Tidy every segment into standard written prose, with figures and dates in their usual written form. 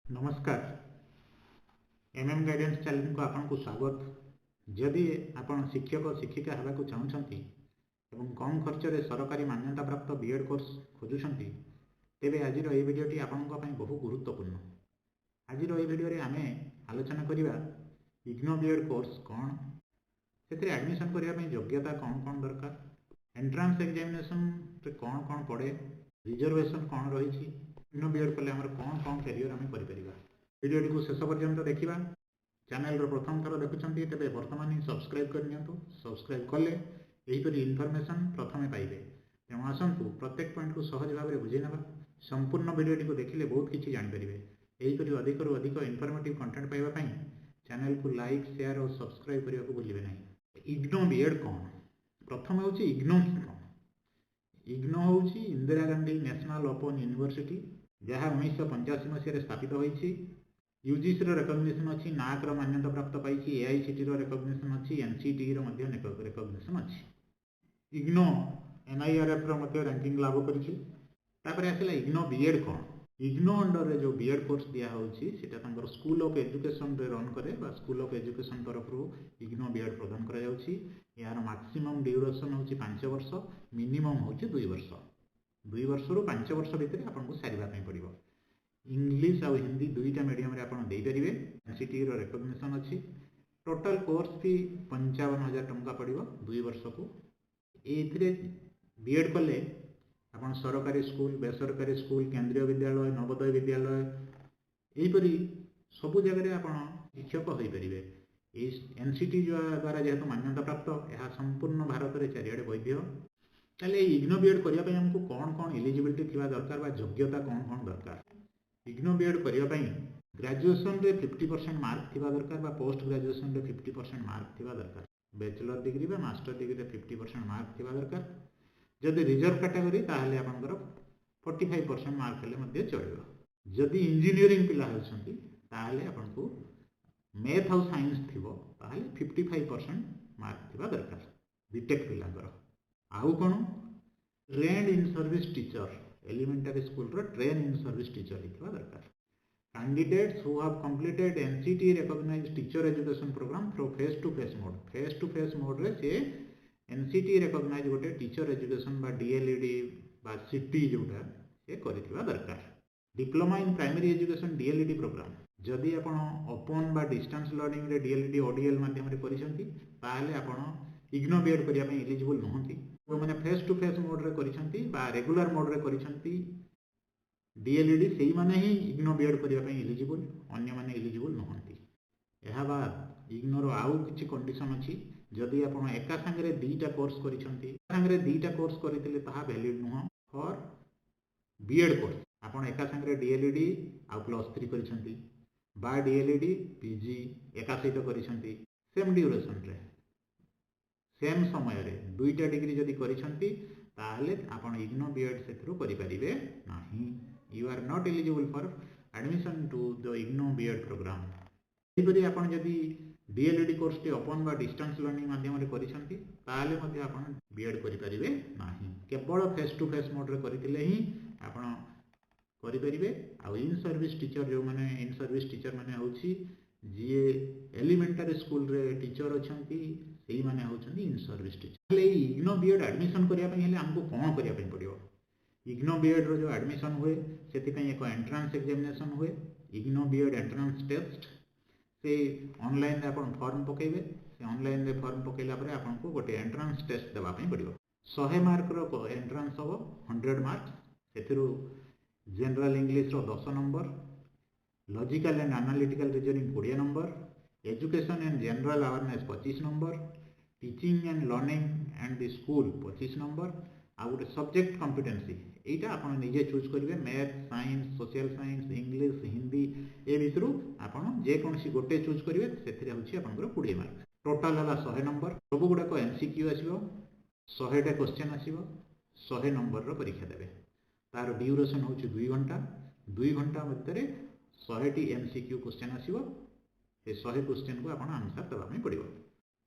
नमस्कार MM guidance channel को आपको स्वागत। जदि आपण शिक्षक शिक्षिका होगा चाहूँगी एवं कम खर्च रे सरकारी मान्यता प्राप्त बीएड कोर्स खोजुंट तेबे आज भिडियोटी आपंपाई बहु गुरुत्वपूर्ण। आज भिडियो आम आलोचना करवा इग्नो बीएड कोर्स कौन से एडमिशन करने योग्यता कौन कौन दरकार, एंट्रांस एग्जामिनेशन कौन कौन पड़े, रिजर्वेशन कौन रही, इग्नो बीएड कले कौन कौन कैरियर आम कर भिडियोटी को शेष पर्यंत देखा। चैनल प्रथम थर देखुं तेज बर्तमान ही सब्सक्राइब करनी, सब्सक्राइब कले यहीपरि इनफर्मेशन प्रथमे पाइबे। तेणु आसतु प्रत्येक पॉइंट को सहज भाव में बुझे ना, संपूर्ण भिडियोटी को देखिले बहुत किसी जानीपारे। यहीपरि अधिक अधिक इनफर्मेटिव कंटेंट पाइबापी चैनल को लाइक शेयर और सब्सक्राइब करने को भूलिए ना। इग्नो बीएड कौन, प्रथम हूँ इग्नो कि कौन। इग्नो हूँ Indira Gandhi national open university जहाँ 1985 मसीह स्थापित होती। यूजीसी रेकग्निशन अच्छी, नाक मान्यता प्राप्त पाई, एआईसीटी रेकग्निशन अच्छी, एनसीटी रेकग्निशन अच्छी। इग्नो एनआईआरएफ रैंकिंग लाभ कर आसला इग्नो बीएड कौन। इग्नो अंडर रे जो बीएड कोर्स दिया होची सेटा स्कूल ऑफ एजुकेशन रे रन करे बा स्कूल ऑफ एजुकेशन तरफ इग्नो बीएड प्रदान करा जाउची। यार मैक्सिमम ड्यूरेशन होची 5 वर्ष, मिनिमम होची 2 वर्ष। 2 वर्ष रु 5 वर्ष भितर आपको सारिबा पई पड़िबो। इंग्लिश और हिंदी दुईटा मीडियम रे आपन देई परिबे। एनसीटी रो रेकग्निशन अछि। टोटल कोर्स फी 55,000 टंका पड़िबो 2 वर्ष को। एथिरे बीएड कले आपन सरकारी स्कूल, बेसरकारी स्कूल, केंद्रीय विद्यालय, नवोदय विद्यालय एहीपरि सबु जगह आपन शिक्षक होई परिबे। एनसीटी द्वारा जेहेतु मान्यता प्राप्त यह संपूर्ण भारत में चारिड़े वैध। ताले इग्नो बीएड करने हमको कौन कौन एलिजिबिलिटी थिबा दरकार बा योग्यता कौन कौन दरकार। इग्नो बीएड करने ग्रेजुएशन रे 50% मार्क थिबा दरकार बा पोस्ट ग्रेजुएशन रे 50% मार्क थिबा दरकार। बैचलर डिग्री बा मास्टर डिग्री रे 50% मार्क थिबा दरकार। जदि रिजर्व कैटेगरी ताहले आपनकर 45% मार्क हेले मध्ये चलिबो। जदि इंजीनियरिंग पिला होछंती ताहले आपनको मैथ और साइंस थिबो ताहले 55% मार्क थिबा दरकार बीटेक पिलांकर। आउ कोन trained in service teacher, elementary school रो ट्रेन इन सर्विस टीचर लिखवा दरकार। Candidates who have completed NCTE recognised teacher education programme from face to face mode. Face to face mode रे से एनसीटी रिकॉग्नाइज गोटे teacher education बा DElEd बा CT जोटा से करिथिबा दरकार। Diploma in primary education DElEd programme जदि आपण ओपन बा डिस्टेंस लर्निंग रे डीएलईडी ओडीएल माध्यम रे करिसंती ताहले आपण इग्नो बीएड करिया पई एलिजिबल नहंती। जो माने फेस टू फेस मोड रे करिसंती बा रेगुलर मोड रे करिसंती डीएलईडी सेही माने ही इग्नो बीएड करिया पई एलिजिबल, अन्य माने एलिजिबल नहंती। एहा बाद इग्नोर आउ किछि कंडीशन अछि। जदि आपण एका संगे दुईटा कोर्स करिसंती, संगे दुईटा कोर्स करितले ताहा वैलिड नुह फॉर बीएड कोर्स। आपण एका संगे डीएलईडी आ +3 करिसंती बा डीएलईडी पीजी एका सहित करिसंती सेम ड्यूरेशन रे सेम समय रे दुईटा डिग्री जदि करिसंती ताहले आपण इग्नो बीएड सेथरो करि परिबे नाही। You are not eligible for admission to the IGNOU BEd programme. एहिपरि आपण जदि डीएलईडी कोर्स टी ओपन बा डिस्टेंस लर्निंग माध्यम रे करिसंती ताहले मध्ये आपण बीएड करि परिबे नाही। केवल फेस टू फेस मोड रे करितले ही आपण करि परिबे। आ इन सर्विस टीचर जो माने इन सर्विस टीचर माने होछि जे एलिमेंटरी स्कूल रे टीचर अछंती सेही माने होछंती इन सर्विस टीचर। ले इग्नो बीएड एडमिशन करिया पई हेले हमको कोन करिया पई पड़ियो। इग्नो बीएड रो जो एडमिशन हुए सेति पई एक एंट्रेंस एग्जामिनेशन हुए, इग्नो बीएड एंट्रेंस टेस्ट से ऑनलाइन रे आपण फॉर्म पकेबे। से ऑनलाइन रे फॉर्म पकेला परे आपनको गोटे एंट्रेंस टेस्ट देबा पई पड़ियो। 100 मार्क रो एंट्रेंस हो 100 मार्क। सेथिरु जनरल इंग्लिश रो 10 number, logical and analytical reasoning 20 number, education and general awareness 25 number, teaching and learning and the school 25 number. आ गोटे सब्जेक्ट कॉम्पिटेंसी एटा आपण निजे चूज करिवे। Math, science, social science, English, Hindi ए भितरु आपण जे कोनसी गोटे चूज करिवे सेथिरे होछि आपनकर 20 मार्क। टोटल हला 100 नंबर। सब गुडा को एमसीक्यू आसीबो, 100 टा क्वेश्चन आसीबो, 100 नंबर रो परीक्षा देबे। तार ड्यूरेशन होछि 2 घंटा। 2 घंटा भितर 100 टी एमसीक्यू क्वेश्चन आसीबो। ए 100 क्वेश्चन को आपण आंसर देबा में पड़िबो।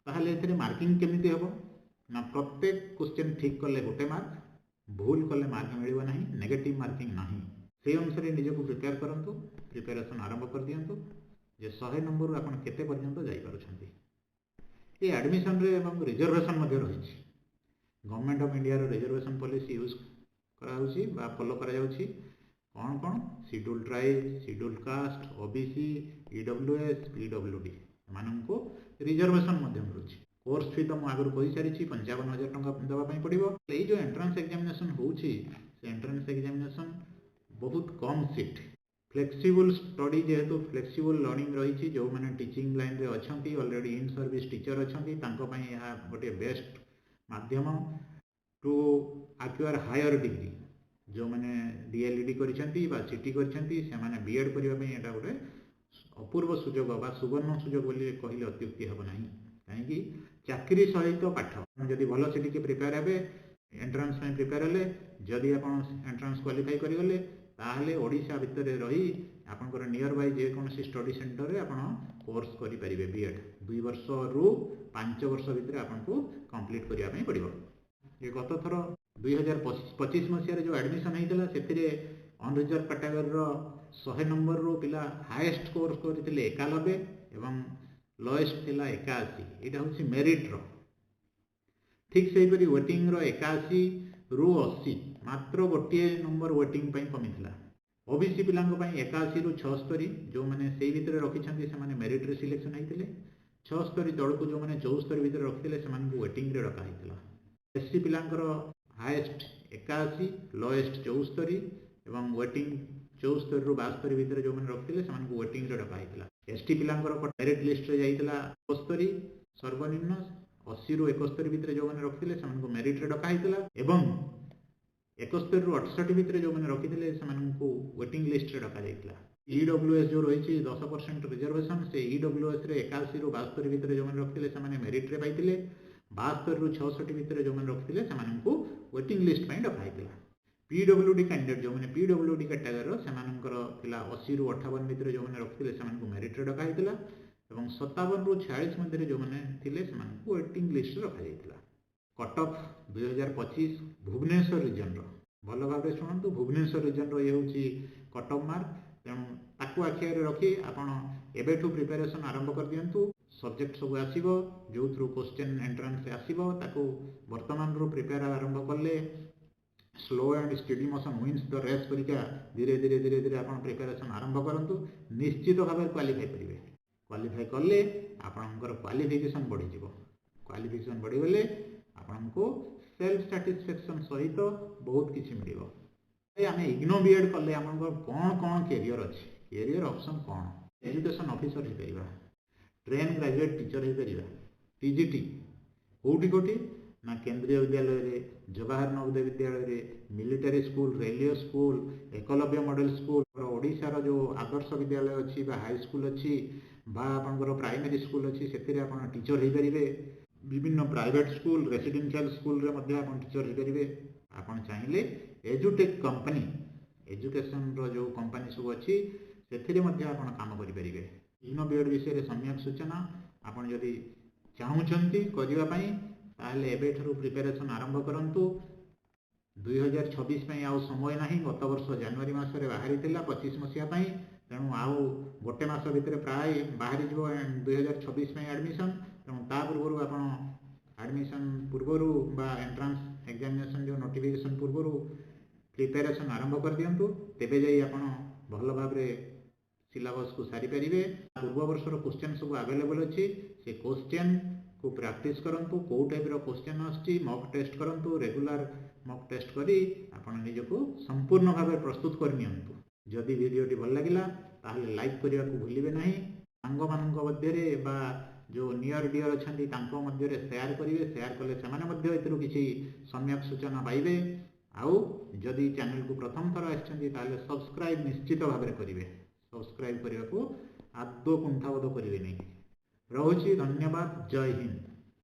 ताहले एथिरे मार्किंग केमिति हेबो ना प्रत्येक क्वेश्चन ठीक कले गोटे मार्क, भूल कले मार्क मिलिबो नाही, नेगेटिव मार्किंग नाही। से अनुसार निजक प्रिपेयर करूँ प्रिपेरेसन आरंभ कर दिंतु जे 100 नंबर आप केते पर्यंत जापे ये एडमिशन रे रिजर्वेशन रही government of India reservation policy use करा फॉलो करा कौन कौन schedule tribe schedule caste OBC EWS PWD मानक रिजर्वेशन मिलूँ कोर्स फी तो मुझे आगुरी कही सारी 55,000 टंका देवाई पड़ो ये जो एंट्रांस एग्जामिनेशन होची से एंट्रांस एग्जामिनेशन बहुत कम सीट फ्लेक्सिबल स्टडी जेहेतु फ्लेक्सिबल लर्निंग रही जो मैंने टीचिंग लाइन रे अच्छा ऑलरेडी इन सर्विस टीचर अच्छा गोटे बेस्ट माध्यम टू एक्वायर हायर डिग्री जो मैंने डीएलईडी सीटी कर बीएड करने गोटे अपूर्व सुजोग बा सुवर्ण सुजोग बोली कहले अत्युक्ति हम ना कहीं चाकरी सहित पाठ जदि भल से प्रिपेयर हे एंट्रांस में प्रिपेयर हेले जदि आप एंट्रांस क्वालिफाई करगले ताहले ओडिशा भितर रही आपंकर नियर बाय जेकोसी स्टडी सेंटर रे आपण कोर्स करें बीएड 2 वर्ष रु 5 वर्ष भितर आपको कंप्लीट करने पड़ो ये गत थर 2025 मसीह जो एडमिशन होता से अनरिजर्व कैटेगोरी 100 नंबर रो पिला हाईएस्ट कोर्स करते 91 एवं लोएस्ट थिला 81 यहाँ हूँ मेरिट रो ठीक से वेटिंग रो 81 रु 80 मात्र गोटे नंबर वेटिंग कमी था ओबीसी पिला 81 रु 76 जो मैंने से भितर रखी से मेरिट रे सिलेक्शन होते 76 तौक जो मैंने 74 भितर रखी से वेटिंग रे रखा एससी पिलांकर हाईएस्ट 81 लोएस्ट 74 एवं वेटिंग 74 रु 72 भितर जो मैंने रखी से वेटिंग रे रखा एसटी पिलांकर मेरिट लिस्ट रे जाइतला 72 सर्वनिम्न 80 रु 71 भितर जो मैंने रखी से मेरिट रे रखा एवं 71 रु 68 भितर जो मैंने रखी से वेटिंग लिस्ट रे रखा ईडब्ल्यूएस जो रही 10% रिजर्वेशन से ईडब्ल्यूएस रे 81 रु 72 भितर जो मैंने रखी से मेरिट रे पाइतिले 72 रु 66 भितर जो मैंने रखी से वेटिंग लिस्ट रखा पीडब्ल्यूडी कैंडिडेट जो मैंने पीडब्ल्यूडी कैटेगोरी से 80 रु 58 भितर जो मैंने रखी से मेरिट रे रखा एवं 57 रु 46 मध्य जो मैंने वेटिंग लिस्ट रखा कट ऑफ 2025 भुवनेश्वर रीजन भल भाव शुणु भुवनेश्वर रीजन ये हूँ कट ऑफ मार्क तेणु ताकू आखिया रखी आपठू प्रिपेरेसन आरंभ कर दिंतु सब्जेक्ट सब आसो जो थ्रू क्वेश्चन एंट्रांस आसो वर्तमान प्रिपेयर आरंभ कले slow and steady motion wins the race परीक्षा धीरे धीरे धीरे धीरे आप प्रिपेरेसन आरंभ करूँ निश्चित भाव क्वालिफाई करेंगे क्वालिफाई कले आपंकर क्वालिफिकेशन बढ़ी क्वालिफिकेशन बढ़ीगले आपको सेल्फ सैटिस्फैक्शन सहित बहुत किसी मिल आम इग्नो बीएड कले आम कौन कौन कैरियर अच्छे कैरियर ऑप्शन कौन एजुकेशन ऑफिसर हो पार ट्रेन ग्रेजुएट टीचर हो पार टीजीटी कौटी कौटी ना केंद्रीय विद्यालय Jawahar Navodaya Vidyalaya military school railway school Eklavya model school ओडिशार जो आदर्श विद्यालय अच्छी हाई स्कूल अच्छी आपंकर प्राइमरी स्कूल अच्छी से टीचर हो पारे विभिन्न प्राइवेट स्कूल रेसिडेंशियल स्कूल रे मध्य आप टीचर हो पारे आपन चाहिए एजुटेक कंपनी एजुकेशन जो कंपनी सब अच्छी से काम करेंगे इग्नो बीएड विषय सम्यक सूचना आपन जदि चाहूँगी करने ताहले एबेठू प्रिपेरेसन आरंभ करूँ 2026 आउ समय ना गत वर्ष जनवरी मसरे बाहरी 25 मसीहा तेणु आउ गोटे मास भितर प्राय बाहरी 2026 एडमिशन तेणु ता पूर्व आप एडमिशन पूर्वर बा एंट्रांस एग्जामिनेशन जो नोटिफिकेशन पूर्वर प्रिपेरेसन आरंभ कर दिंतु तेबे जाई आपण भल भाव सिलेबस को सारी पारे पूर्व वर्षर क्वेश्चन सब अवेलेबल अच्छी से क्वेश्चन को प्रैक्टिस करंतु कौ टाइप क्वेश्चन आछि मॉक टेस्ट करंतु रेगुलर मॉक टेस्ट करी आपण निजको संपूर्ण भाव प्रस्तुत कर नियंतु जदि वीडियोटी भल लगिला ताहले लाइक करिया को भूलिबे नाही सांग मानक मध्यरे बा जो नियर डियर अछंती तांको मध्यरे शेयर करिवे शेयर कले सेमाने मध्य एतरु किछि सम्यक सूचना पाइबे आउ जदि चैनल को प्रथम थर आछंती ताहले सब्सक्राइब निश्चित भाव में करिवे सब्सक्राइब करने को आदौ कुंठाबोध करेंगे नहीं। रहुछि धन्यवाद। जय हिंद।